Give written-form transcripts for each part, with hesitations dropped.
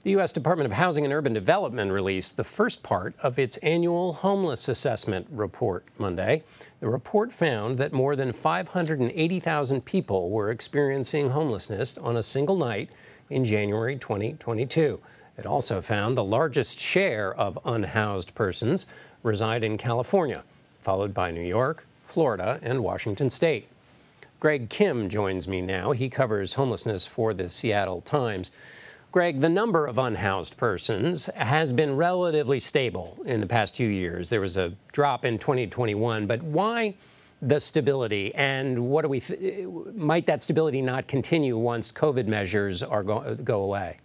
The U.S. Department of Housing and Urban Development released the first part of its annual homeless assessment report Monday. The report found that more than 580,000 people were experiencing homelessness on a single night in January 2022. It also found the largest share of unhoused persons reside in California, followed by New York, Florida, and Washington State. Greg Kim joins me now. He covers homelessness for the Seattle Times. Greg, the number of unhoused persons has been relatively stable in the past 2 years. There was a drop in 2021, but why the stability, and what do we might that stability not continue once COVID measures are go away?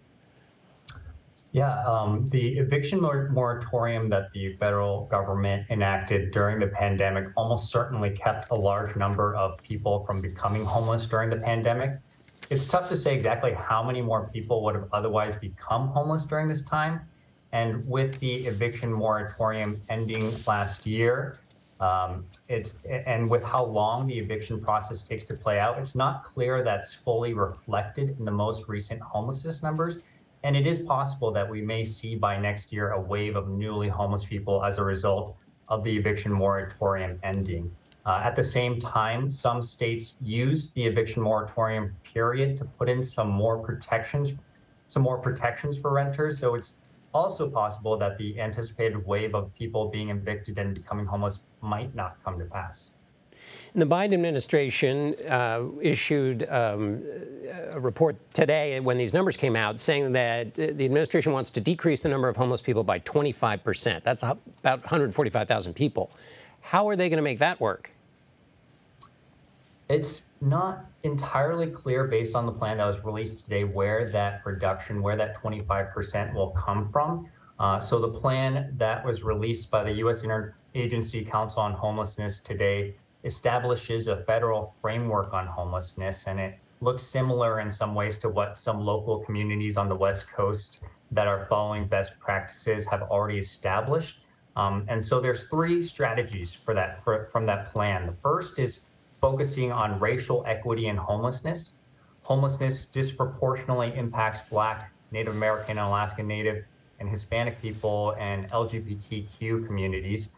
Yeah, the eviction moratorium that the federal government enacted during the pandemic almost certainly kept a large number of people from becoming homeless during the pandemic. It's tough to say exactly how many more people would have otherwise become homeless during this time. And with the eviction moratorium ending last year, and with how long the eviction process takes to play out, it's not clear that's fully reflected in the most recent homelessness numbers. And it is possible that we may see by next year a wave of newly homeless people as a result of the eviction moratorium ending. At the same time, some states use the eviction moratorium period to put in some more protections for renters. So it's also possible that the anticipated wave of people being evicted and becoming homeless might not come to pass. The Biden administration issued a report today when these numbers came out saying that the administration wants to decrease the number of homeless people by 25%. That's about 145,000 people. How are they going to make that work? It's not entirely clear based on the plan that was released today where that reduction, where that 25% will come from. So the plan that was released by the U.S. Interagency Council on Homelessness today establishes a federal framework on homelessness, and it looks similar in some ways to what some local communities on the West Coast that are following best practices have already established. And so there's three strategies for that from that plan. The first is focusing on racial equity and homelessness. Homelessness disproportionately impacts Black, Native American, and Alaskan Native, and Hispanic people and LGBTQ communities.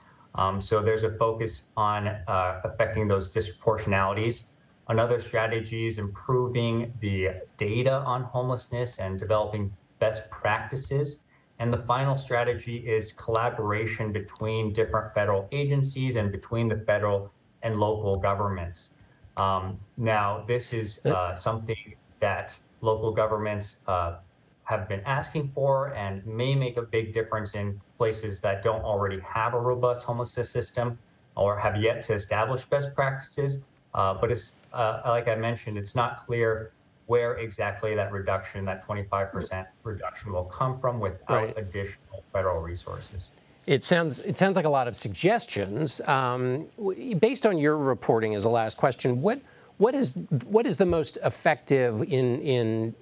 So there's a focus on affecting those disproportionalities. Another strategy is improving the data on homelessness and developing best practices. And the final strategy is collaboration between different federal agencies and between the federal and local governments. Now, this is something that local governments have been asking for and may make a big difference in places that don't already have a robust homelessness system or have yet to establish best practices. But it's like I mentioned, it's not clear where exactly that reduction, that 25% reduction, will come from without additional federal resources. It sounds like a lot of suggestions. Based on your reporting, as a last question, what is the most effective in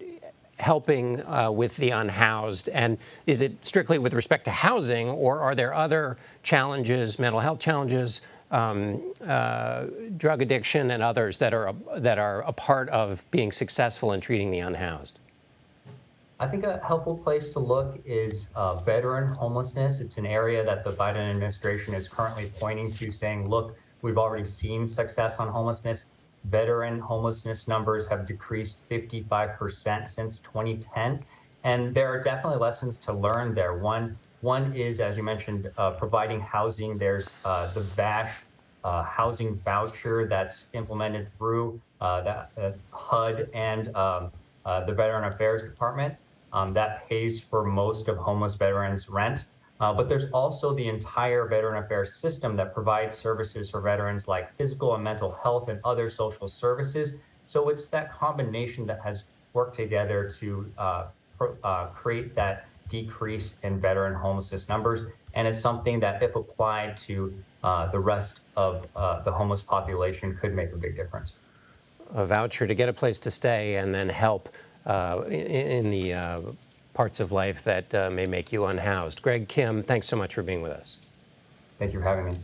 helping with the unhoused? And is it strictly with respect to housing, or are there other challenges, mental health challenges, drug addiction, and others that are a part of being successful in treating the unhoused? I think a helpful place to look is veteran homelessness. It's an area that the Biden administration is currently pointing to, saying, look, we've already seen success on homelessness. Veteran homelessness numbers have decreased 55% since 2010. And there are definitely lessons to learn there. One is, as you mentioned, providing housing. There's the VASH housing voucher that's implemented through HUD and the Veteran Affairs Department. That pays for most of homeless veterans' rent. But there's also the entire Veteran Affairs system that provides services for veterans like physical and mental health and other social services. So it's that combination that has worked together to create that decrease in veteran homelessness numbers. And it's something that, if applied to the rest of the homeless population, could make a big difference. A voucher to get a place to stay and then help in the parts of life that may make you unhoused. Greg Kim, thanks so much for being with us. Thank you for having me.